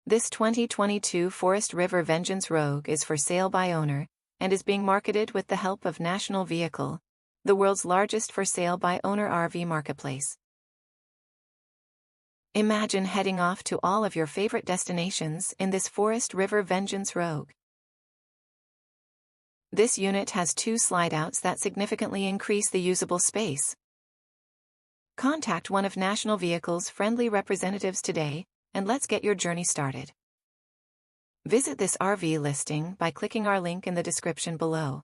This 2022 Forest River Vengeance Rogue is for sale by owner, and is being marketed with the help of National Vehicle, the world's largest for sale by owner RV marketplace. Imagine heading off to all of your favorite destinations in this Forest River Vengeance Rogue. This unit has 2 slide-outs that significantly increase the usable space. Contact one of National Vehicle's friendly representatives today, and let's get your journey started. Visit this RV listing by clicking our link in the description below.